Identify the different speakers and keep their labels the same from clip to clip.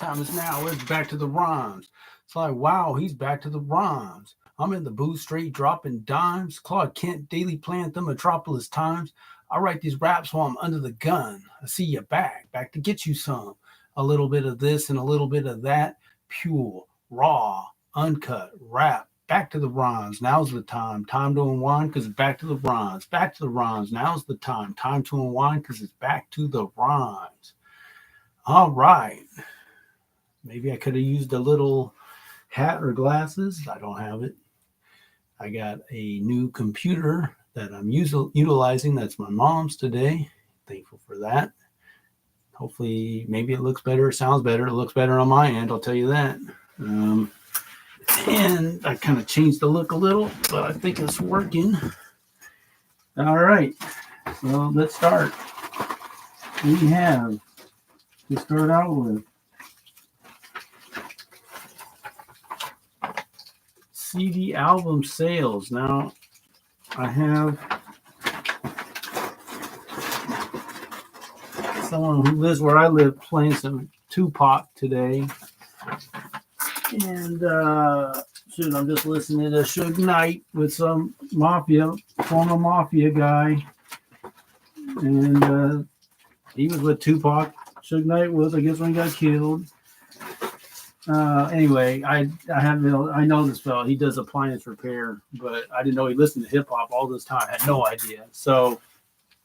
Speaker 1: time is now. It's back to the rhymes. It's like, wow, he's back to the rhymes. I'm in the booth straight dropping dimes. Claude Kent, Daily Plant, the Metropolis Times. I write these raps while I'm under the gun. I see you back to get you some. A little bit of this and a little bit of that. Pure, raw, uncut, rap. Back to the rhymes. Now's the time. Time to unwind because it's back to the rhymes. Back to the rhymes. Now's the time. Time to unwind because it's back to the rhymes. All right. Maybe I could have used a little hat or glasses. I don't have it. I got a new computer that I'm utilizing. That's my mom's today. Thankful for that. Hopefully, maybe it looks better, sounds better. It looks better on my end, I'll tell you that. And I kind of changed the look a little, but I think it's working. All right, so let's start. We have to start out with CD album sales. Now, I have someone who lives where I live playing some Tupac today. And I'm just listening to Suge Knight with some former Mafia guy. And he was with Tupac. Suge Knight was, I guess, when he got killed. Anyway, I know this fellow. He does appliance repair, but I didn't know he listened to hip hop all this time. I had no idea. So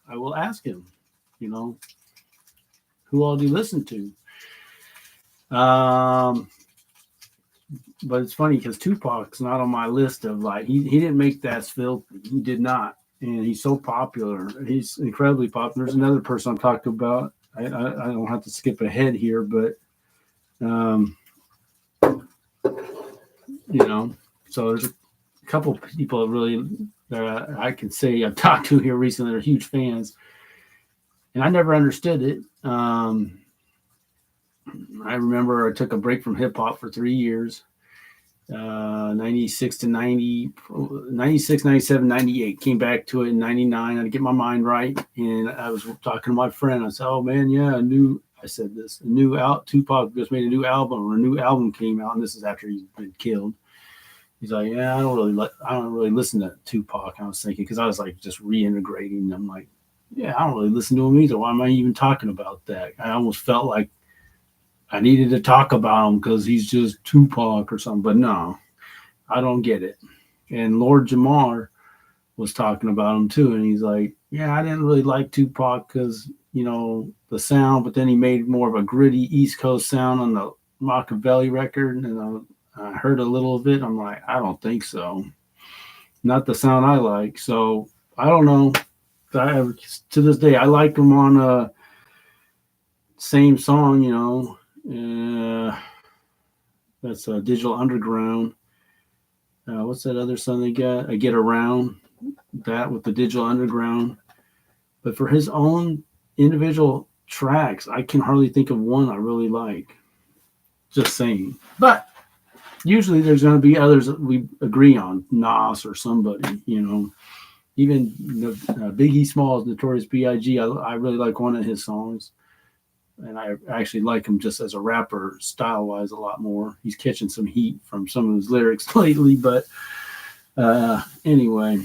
Speaker 1: I will ask him, who all do you listen to? But it's funny because Tupac's not on my list of he didn't make That's Filthy. He did not. And he's so popular. He's incredibly popular. There's another person I'm talking about. I don't have to skip ahead here, but so there's a couple of people that really I can say I've talked to here recently. They're huge fans. And I never understood it. I remember I took a break from hip hop for 3 years, 96 to 90, 96, 97, 98. Came back to it in 99. I had to get my mind right. And I was talking to my friend. I said, oh, man, yeah, Tupac just made a new album, or a new album came out. And this is after he's been killed. He's like, yeah, I don't really listen to Tupac. I was thinking, because I was just reintegrating. I'm like, yeah, I don't really listen to him either. Why am I even talking about that? I almost felt like I needed to talk about him because he's just Tupac or something. But no, I don't get it. And Lord Jamar was talking about him too. And he's like, yeah, I didn't really like Tupac because, the sound. But then he made more of a gritty East Coast sound on the Machiavelli record. And I heard a little of it. I'm like, I don't think so. Not the sound I like. So I don't know. To this day, I like him on same song, that's Digital Underground. What's that other song they got? I Get Around, that with the Digital Underground. But for his own individual tracks, I can hardly think of one I really like. Just saying. But usually there's going to be others that we agree on, Nas or somebody, Even Biggie Smalls, Notorious B.I.G., I really like one of his songs. And I actually like him just as a rapper, style-wise, a lot more. He's catching some heat from some of his lyrics lately. But anyway,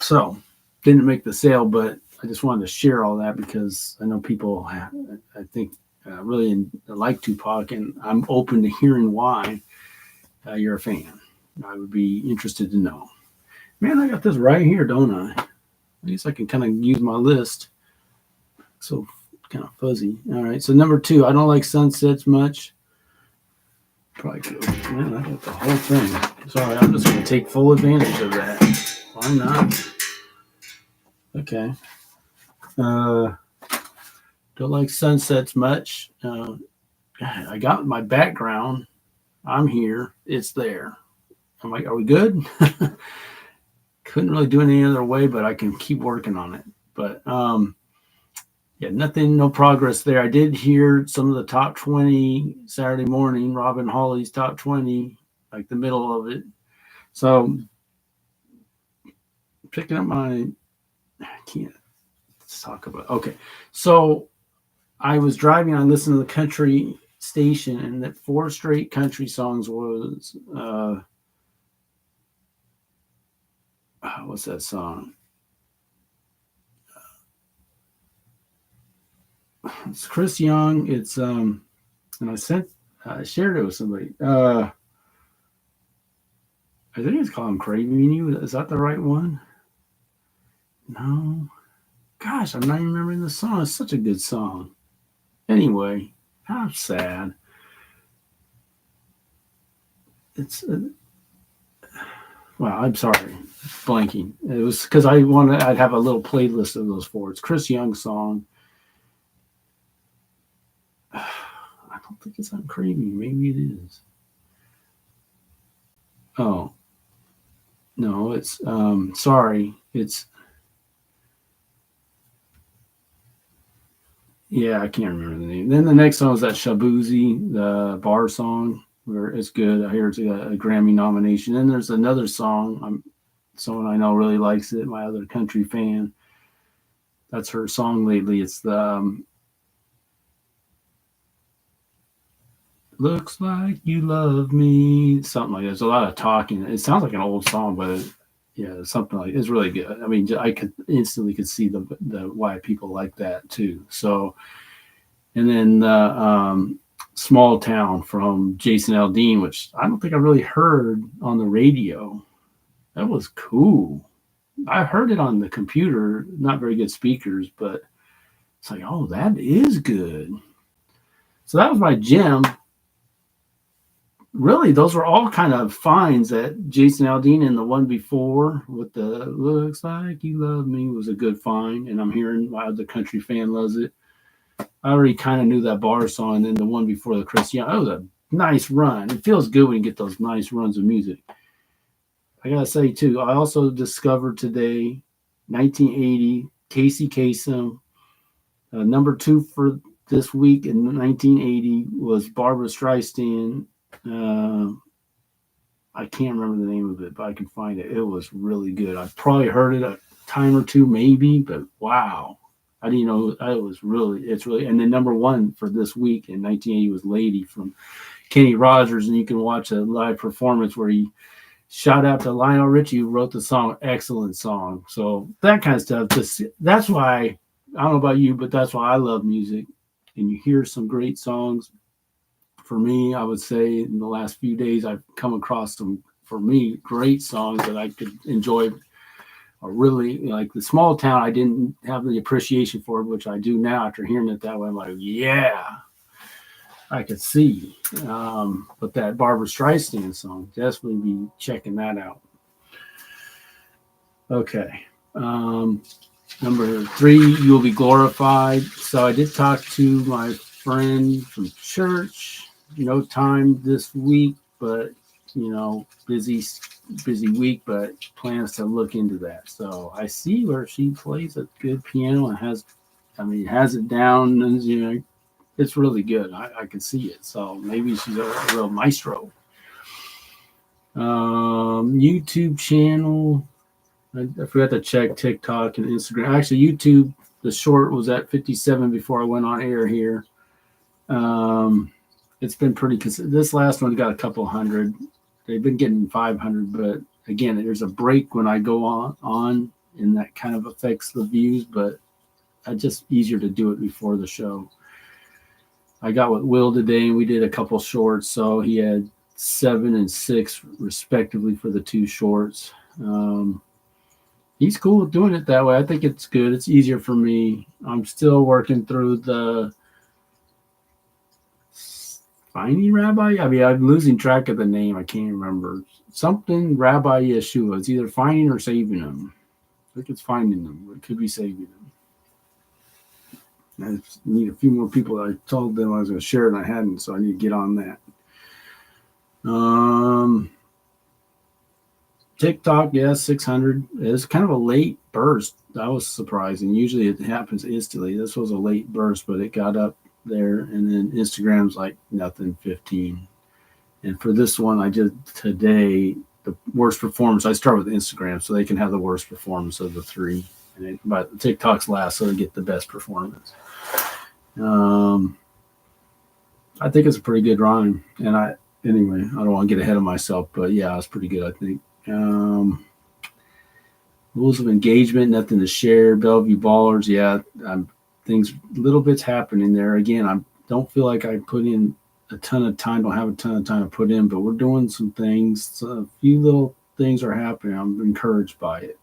Speaker 1: so didn't make the sale, but I just wanted to share all that because I know people, I think, really like Tupac, and I'm open to hearing why you're a fan. I would be interested to know. Man, I got this right here, don't I? At least I can kind of use my list. So kind of fuzzy. All right. So number 2, I don't like sunsets much. Probably could. Man, I got the whole thing. Sorry, I'm just going to take full advantage of that. Why not? Okay. Don't like sunsets much. I got my background. I'm here. It's there. I'm like, are we good? Couldn't really do it any other way, but I can keep working on it. But no progress there. I did hear some of the top 20 Saturday morning, Robin Holly's top 20, like the middle of it. So picking up I can't talk about. Okay. So I was driving, I listened to the country station, and that four straight country songs was what's that song? It's Chris Young. It's and I shared it with somebody. I think it's called Craving You. Is that the right one? No. Gosh, I'm not even remembering the song. It's such a good song. Anyway, I'm sad. It's well, I'm sorry, blanking. It was because I'd have a little playlist of those four. It's Chris Young's song. I don't think it's on Craving. Maybe it is. Oh no, it's sorry. It's yeah, I can't remember the name. Then the next song is that Shabuzi, the bar song, where it's good. I hear it's a Grammy nomination. Then there's another song. Someone I know really likes it. My other country fan. That's her song lately. It's the "Looks Like You Love Me," something like that. There's a lot of talking. It sounds like an old song, but yeah, something like it's really good. I mean, I could instantly could see the why people like that too. So, and then the "Small Town" from Jason Aldean, which I don't think I really heard on the radio. That was cool. I heard it on the computer, not very good speakers, but it's like, oh, that is good. So that was my gem. Really, those were all kind of finds that Jason Aldean and the one before with the "Looks Like You Love Me" was a good find. And I'm hearing why the country fan loves it. I already kind of knew that bar song, and then the one before the Chris Young, that was a nice run. It feels good when you get those nice runs of music. I gotta say too, I also discovered today, 1980, Casey Kasem. Number two for this week in 1980 was Barbara Streisand. Uh, I can't remember the name of it, but I can find it. It was really good. I've probably heard it a time or two, maybe, but wow. I didn't know it was it's really, and then number one for this week in 1980 was Lady from Kenny Rogers. And you can watch a live performance where he shout out to Lionel Richie, who wrote the song. Excellent song. So that kind of stuff. That's why, I don't know about you, but that's why I love music. And you hear some great songs. For me, I would say in the last few days, I've come across some, for me, great songs that I could enjoy. Or really, like the Small Town, I didn't have the appreciation for it, which I do now after hearing it that way. I'm like, yeah, I could see. But that Barbara Streisand song, definitely be checking that out. Okay. Number three, "You'll Be Glorified." So I did talk to my friend from church. No time this week, but busy week, but plans to look into that. So I see where she plays a good piano and has it down, and it's really good. I can see it. So maybe she's a real maestro. YouTube channel. I forgot to check TikTok and Instagram. Actually, YouTube, the short was at 57 before I went on air here. It's been pretty consistent. This last one got a couple hundred. They've been getting 500, but again, there's a break when I go on, and that kind of affects the views, but it's just easier to do it before the show. I got with Will today, and we did a couple shorts, so he had 7 and 6 respectively for the two shorts. He's cool with doing it that way. I think it's good. It's easier for me. I'm still working through the Finding Rabbi. I mean, I'm losing track of the name. I can't remember. Something Rabbi Yeshua. It's either finding or saving them. I think it's finding them. It could be saving them. I just need a few more people. I told them I was going to share it, and I hadn't, so I need to get on that. TikTok, yeah, 600. It's kind of a late burst. That was surprising. Usually it happens instantly. This was a late burst, but it got up there. And then Instagram's like nothing, 15. And for this one I did today, the worst performance, I start with Instagram so they can have the worst performance of the three. But TikTok's last, so they get the best performance. Um, I think it's a pretty good rhyme. Anyway, I don't want to get ahead of myself, but yeah, it's pretty good, I think. Rules of engagement, nothing to share. Bellevue Ballers, yeah, things, little bits happening there. Again, I don't feel like I put in a ton of time, don't have a ton of time to put in, but we're doing some things. So a few little things are happening. I'm encouraged by it.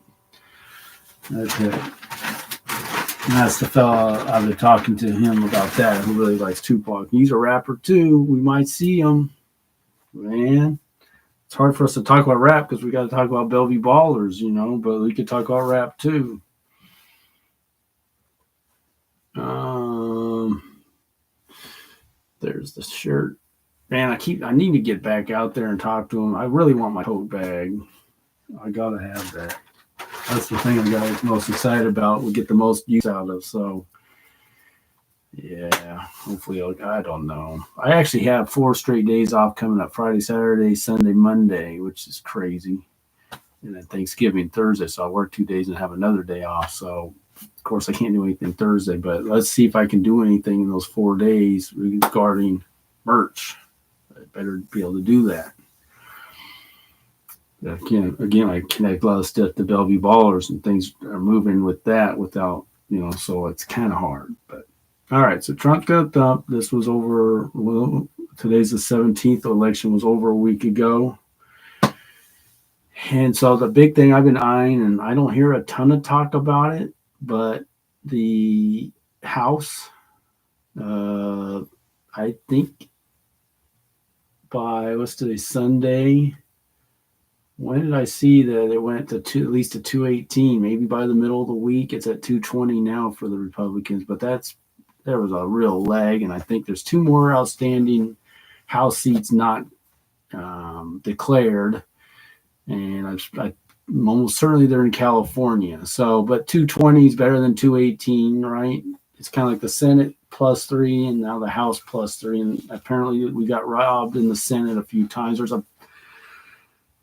Speaker 1: That's it. And that's the fella I've been talking to him about that, who really likes Tupac. He's a rapper too. We might see him. Man, it's hard for us to talk about rap because we got to talk about Bellevue Ballers, but we could talk about rap too. There's the shirt. Man, I need to get back out there and talk to him. I really want my tote bag. I gotta have that. That's the thing I got most excited about. We get the most use out of. So, yeah, hopefully, I don't know. I actually have 4 straight days off coming up: Friday, Saturday, Sunday, Monday, which is crazy. And then Thanksgiving Thursday, so I work 2 days and have another day off. So, of course, I can't do anything Thursday, but let's see if I can do anything in those 4 days regarding merch. I better be able to do that. Again, I connect a lot of stuff to Bellevue Ballers, and things are moving with that without, so it's kind of hard. But all right, so Trump got dumped. This was over. Well, today's the 17th. The election was over a week ago. And so the big thing I've been eyeing, and I don't hear a ton of talk about it, but the House, I think by, what's today, Sunday? When did I see that it went to at least to 218? Maybe by the middle of the week, it's at 220 now for the Republicans. But there was a real lag, and I think there's 2 more outstanding House seats not declared, and I'm almost certainly they're in California. So, but 220 is better than 218, right? It's kind of like the Senate +3, and now the House +3, and apparently we got robbed in the Senate a few times. There's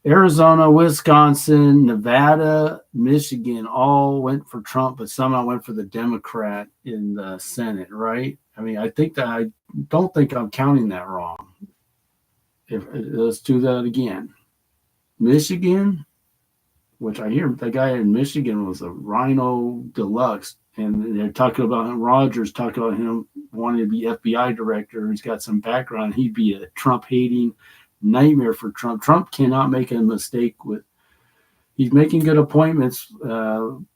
Speaker 1: Arizona, Wisconsin, Nevada, Michigan all went for Trump, but somehow went for the Democrat in the Senate, right? I mean, I don't think I'm counting that wrong. Let's do that again. Michigan, which I hear the guy in Michigan was a Rhino Deluxe, and they're talking about him. Rogers talking about him wanting to be FBI director. He's got some background. He'd be a Trump-hating nightmare for Trump. Trump cannot make a mistake he's making good appointments.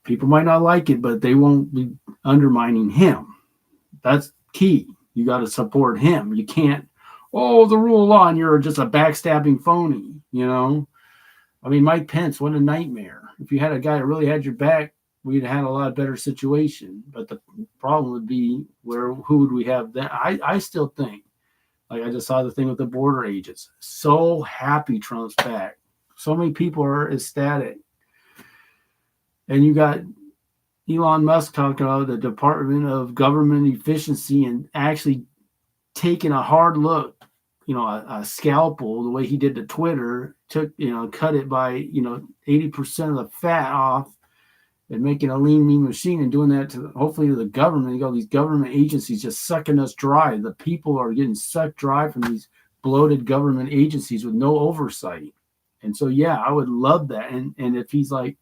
Speaker 1: People might not like it, but they won't be undermining him. That's key. You got to support him. You can't, the rule of law, and you're just a backstabbing phony, I mean, Mike Pence, what a nightmare. If you had a guy that really had your back, we'd have had a lot better situation. But the problem would be who would we have then? I still think, like I just saw the thing with the border agents. So happy Trump's back. So many people are ecstatic. And you got Elon Musk talking about the Department of Government Efficiency and actually taking a hard look, a scalpel, the way he did to Twitter, cut it by, 80% of the fat off and making a lean, mean machine and doing that hopefully to the government. You got these government agencies just sucking us dry. The people are getting sucked dry from these bloated government agencies with no oversight. And so, yeah, I would love that. And if he's like,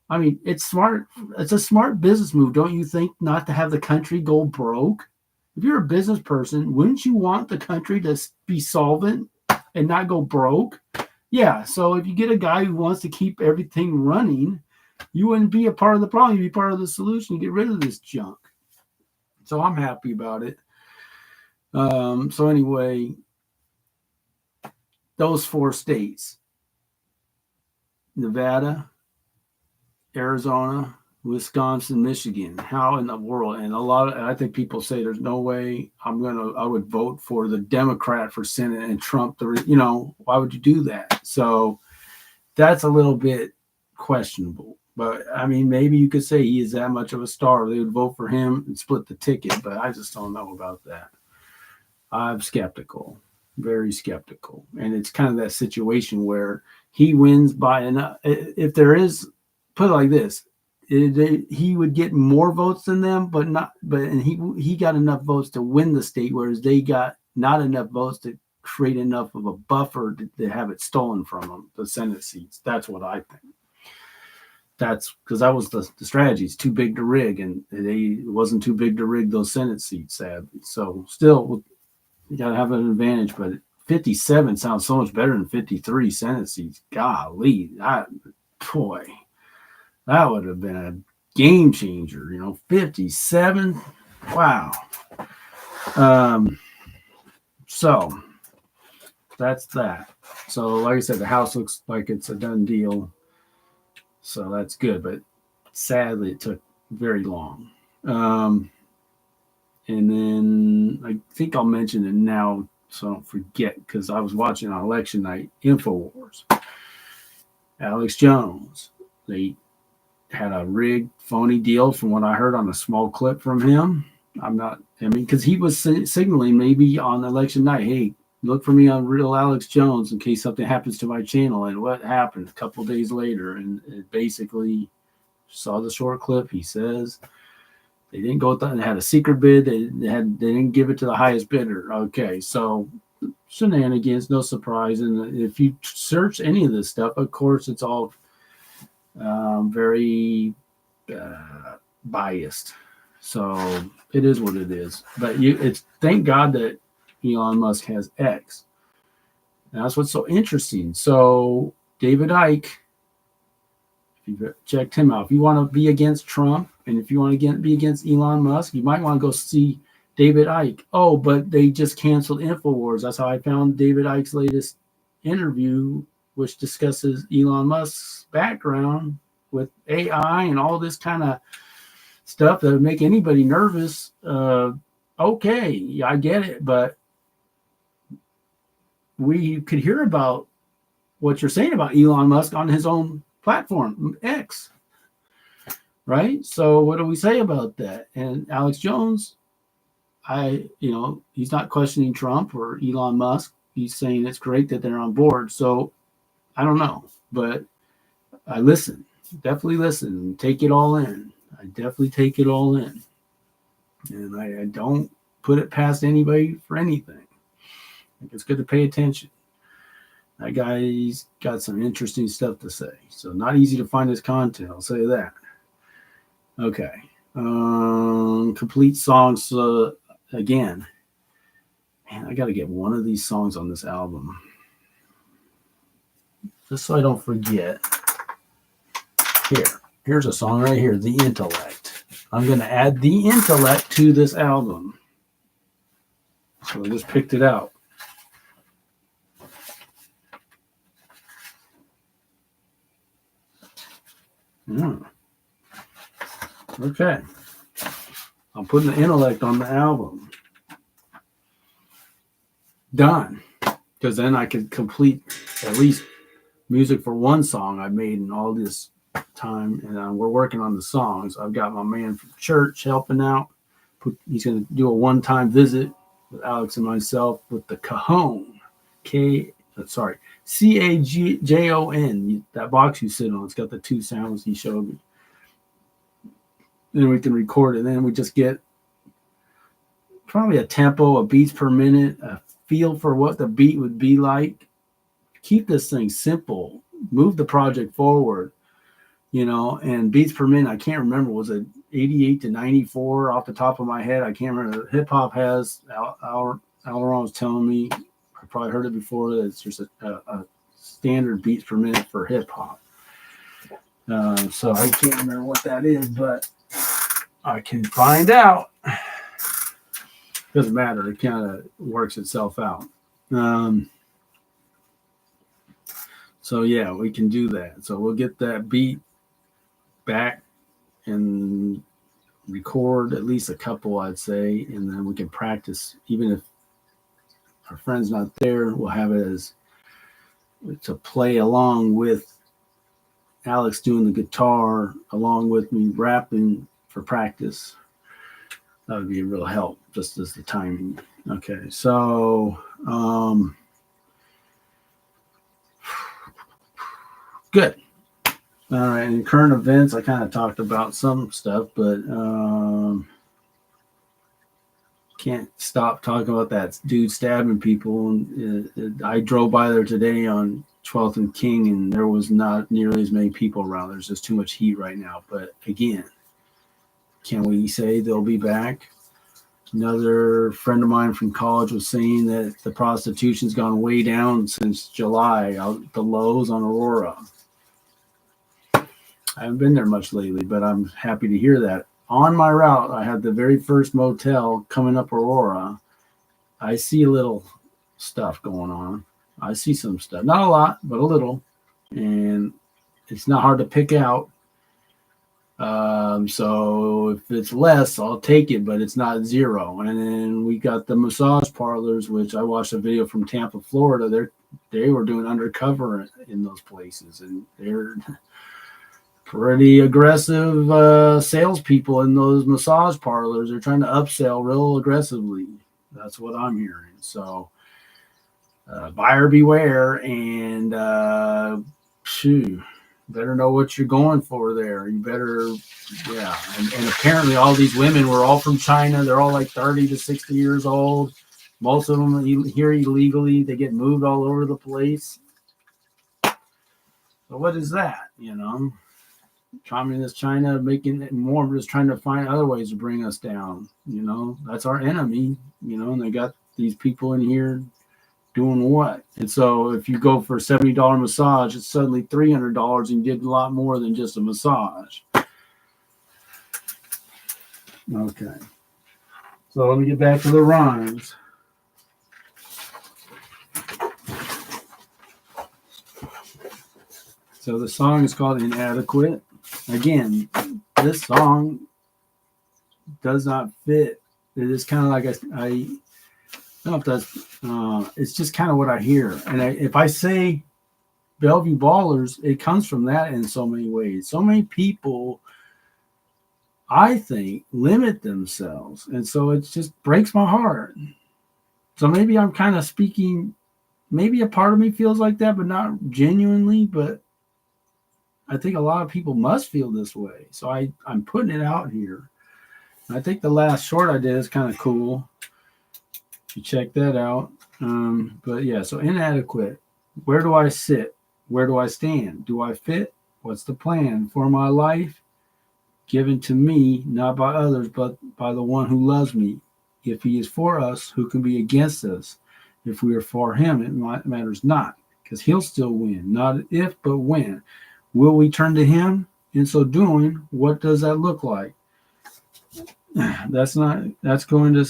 Speaker 1: I mean, it's smart. It's a smart business move, don't you think, not to have the country go broke? If you're a business person, wouldn't you want the country to be solvent and not go broke? Yeah. So if you get a guy who wants to keep everything running, you wouldn't be a part of the problem. You'd be part of the solution. Get rid of this junk. So I'm happy about it. So anyway, those 4 states, Nevada, Arizona, Wisconsin, Michigan. How in the world? And I think people say there's no way I would vote for the Democrat for Senate and Trump. Why would you do that? So that's a little bit questionable. But I mean, maybe you could say he is that much of a star. They would vote for him and split the ticket, but I just don't know about that. I'm skeptical, very skeptical. And it's kind of that situation where he wins by enough. If there is, put it like this, he would get more votes than them, and he got enough votes to win the state, whereas they got not enough votes to create enough of a buffer to have it stolen from them, the Senate seats. That's what I think. That's because that was the strategy. It's too big to rig, and it wasn't too big to rig those Senate seats, sadly. So still, you got to have an advantage, but 57 sounds so much better than 53 Senate seats. Golly, boy, that would have been a game changer. 57. Wow. So that's that. So like I said, the House looks like it's a done deal. So that's good, but sadly it took very long. And then I think I'll mention it now so I don't forget, because I was watching on election night InfoWars. Alex Jones, they had a rigged, phony deal from what I heard on a small clip from him. Because he was signaling maybe on election night, hey, look for me on Real Alex Jones in case something happens to my channel. And what happened a couple of days later? And it basically saw the short clip. He says they didn't go with that. They had a secret bid. They didn't give it to the highest bidder. Okay, so shenanigans, no surprise. And if you search any of this stuff, of course, it's all very biased. So it is what it is. But it's thank God that Elon Musk has X. And that's what's so interesting. So David Icke, if you've checked him out, if you want to be against Trump and if you want to be against Elon Musk, you might want to go see David Icke. Oh, but they just canceled InfoWars. That's how I found David Icke's latest interview, which discusses Elon Musk's background with AI and all this kind of stuff that would make anybody nervous. Okay, I get it, but we could hear about what you're saying about Elon Musk on his own platform, X, right? So what do we say about that? And Alex Jones, he's not questioning Trump or Elon Musk. He's saying it's great that they're on board. So I don't know, but I definitely listen, take it all in. I definitely take it all in. And I don't put it past anybody for anything. I think it's good to pay attention. That guy's got some interesting stuff to say. So not easy to find his content, I'll say that. Okay. Complete songs again. Man, I got to get one of these songs on this album. Just so I don't forget. Here's a song right here, The Intellect. I'm going to add The Intellect to this album. So I just picked it out. Okay. I'm putting The Intellect on the album. Done. Because then I could complete at least music for one song I made in all this time, and we're working on the songs. I've got my man from church helping out. He's going to do a one-time visit with Alex and myself with the Cajon, C-A-J-O-N. That box you sit on, it's got the two sounds he showed me. Then we can record it. And then we just get probably a tempo, a beats per minute, a feel for what the beat would be like. Keep this thing simple. Move the project forward. And beats per minute, I can't remember, was it 88 to 94 off the top of my head? I can't remember. Hip hop has, Alaron was telling me, I probably heard it before, that it's just a standard beats per minute for hip hop. So I can't remember what that is, but I can find out. Doesn't matter. It kind of works itself out. So yeah, we can do that. So we'll get that beat back and record at least a couple, I'd say, and then we can practice. Even if our friend's not there, we'll have it as to play along with Alex doing the guitar along with me rapping for practice. That would be a real help, just as the timing. Okay, so good. All right, in current events, I kind of talked about some stuff, but can't stop talking about that dude stabbing people. And I drove by there today on 12th and King, and there was not nearly as many people around. There's just too much heat right now. But again, can we say they'll be back? Another friend of mine from college was saying that the prostitution's gone way down since July out at the Lowe's on Aurora. I haven't been there much lately, but I'm happy to hear that. On my route, I had the very first motel coming up Aurora. I see a little stuff going on. I see some stuff. Not a lot, but a little. And it's not hard to pick out. So if it's less, I'll take it, but it's not zero. And then we got the massage parlors, which I watched a video from Tampa, Florida. They were doing undercover in those places, and they're pretty aggressive salespeople in those massage parlors. They're trying to upsell real aggressively. That's what I'm hearing. So buyer beware, and better know what you're going for there. You better, yeah. And apparently all these women were all from China. They're all like 30 to 60 years old. Most of them here illegally. They get moved all over the place. So what is that, Communist China making it more, just trying to find other ways to bring us down. That's our enemy, and they got these people in here doing what? And so if you go for a $70 massage, it's suddenly $300 and you did a lot more than just a massage. Okay. So let me get back to the rhymes. So the song is called Inadequate. Again, this song does not fit. It is kind of like I don't know if that's, it's just kind of what I hear. And if I say Bellevue Ballers, it comes from that in so many ways. So many people, I think, limit themselves. And so it just breaks my heart. So maybe I'm kind of speaking, maybe a part of me feels like that, but not genuinely. But I think a lot of people must feel this way. So I'm putting it out here. I think the last short I did is kind of cool. You check that out. But yeah, so inadequate. Where do I sit? Where do I stand? Do I fit? What's the plan for my life? Given to me, not by others, but by the one who loves me. If he is for us, who can be against us? If we are for him, it matters not, because he'll still win. Not if, but when. Will we turn to him? In so doing, what does that look like? That's going to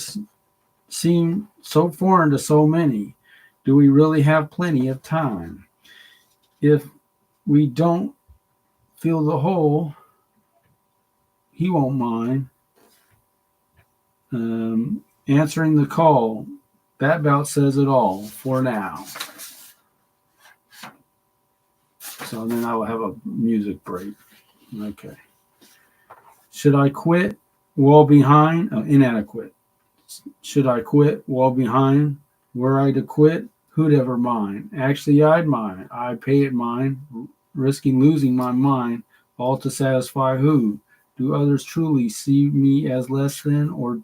Speaker 1: seem so foreign to so many. Do we really have plenty of time? If we don't fill the hole, he won't mind. Answering the call, that about says it all for now. So then I will have a music break. Okay. Should I quit? Wall behind? Inadequate. Should I quit? Wall behind? Were I to quit? Who'd ever mind? Actually, I'd mind. I'd pay it mine, risking losing my mind, all to satisfy who? Do others truly see me as less than, or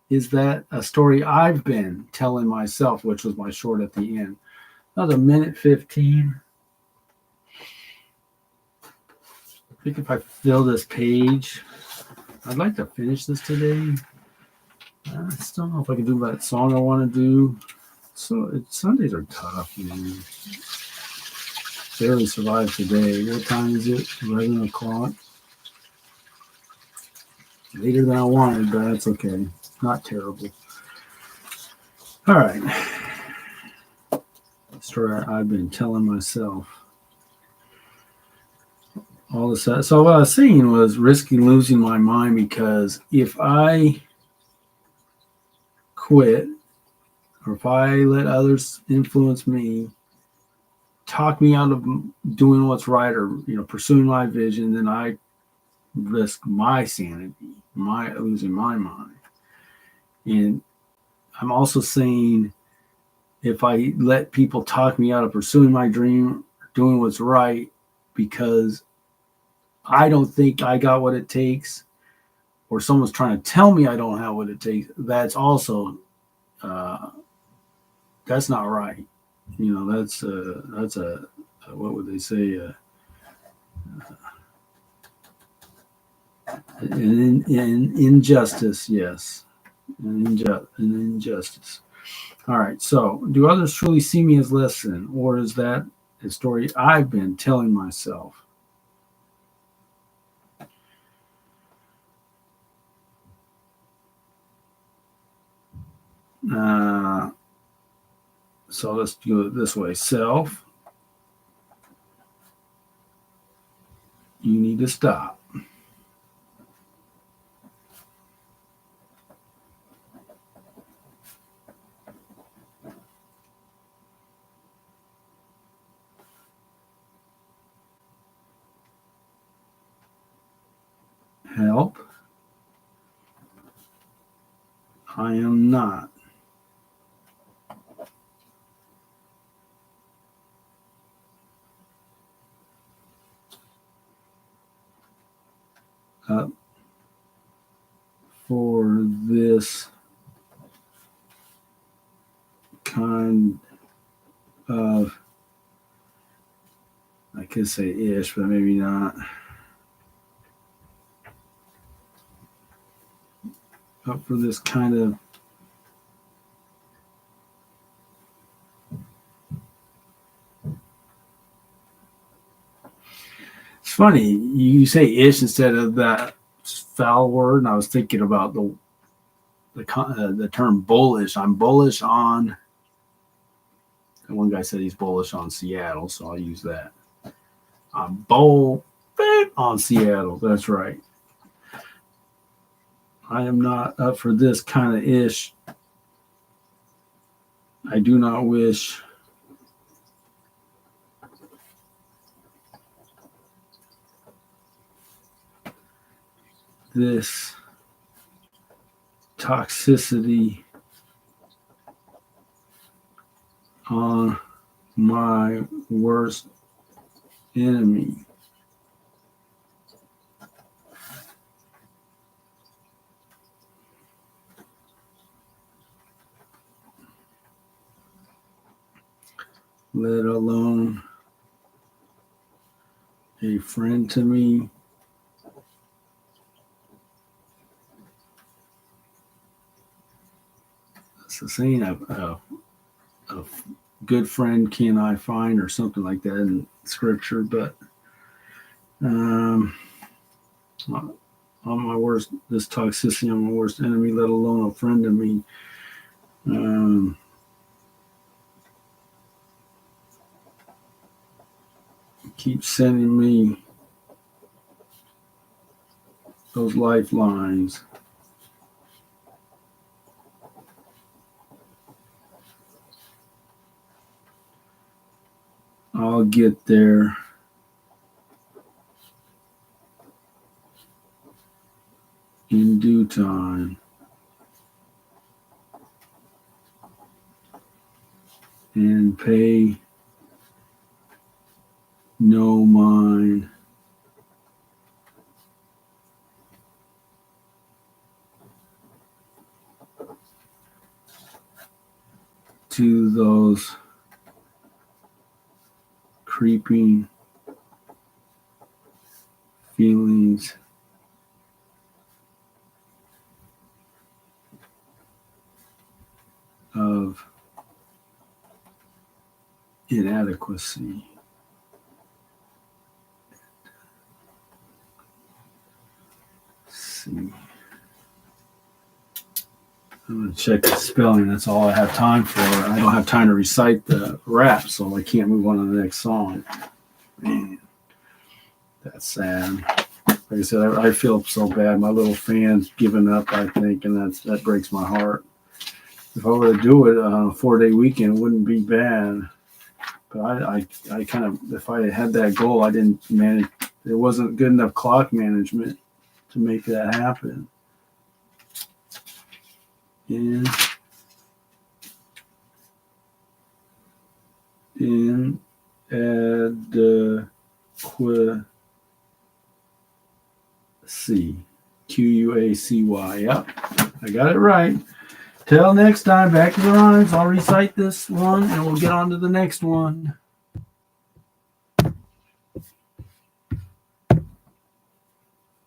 Speaker 1: is that a story I've been telling myself, which was my short at the end? Another minute 15. I think if I fill this page, I'd like to finish this today. I still don't know if I can do that song I want to do. So Sundays are tough, man. Barely survived today. What time is it? 11 o'clock. Later than I wanted, but that's okay. Not terrible. All right. Story I've been telling myself. All this. So what I was saying was risking losing my mind, because if I quit, or if I let others influence me, talk me out of doing what's right, or pursuing my vision, then I risk my sanity, losing my mind. And I'm also saying, if I let people talk me out of pursuing my dream, doing what's right, because I don't think I got what it takes, or someone's trying to tell me I don't have what it takes, that's also uh, that's not right. You know, that's a what would they say? An injustice, yes, an injustice. All right. So, do others truly see me as less than, or is that a story I've been telling myself? Uh, so let's do it this way. Self, you need to stop. Help, I am not up for this kind of, I could say ish, but maybe not. Up for this kind of, it's funny, you say ish instead of that foul word, and I was thinking about the term bullish. I'm bullish on. And one guy said he's bullish on Seattle, so I'll use that. I'm bull on Seattle. That's right. I am not up for this kind of ish. I do not wish this toxicity on my worst enemy. Let alone a friend to me. It's the saying a good friend can I find, or something like that in scripture. But um, on my worst, this toxicity on my worst enemy, let alone a friend to me. Um, keep sending me those lifelines. I'll get there in due time. And pay no mind to those creeping feelings of inadequacy. Let's see. I'm going to check the spelling. That's all I have time for. I don't have time to recite the rap, so I can't move on to the next song. Man, that's sad. Like I said, I feel so bad. My little fan's giving up, I think, and that breaks my heart. If I were to do it on a 4-day weekend, it wouldn't be bad. But I kind of, if I had that goal, I didn't manage. There wasn't good enough clock management to make that happen. Inadequacy W-A-C-Y. Yep, I got it right. Till next time, back to the rhymes. I'll recite this one and we'll get on to the next one.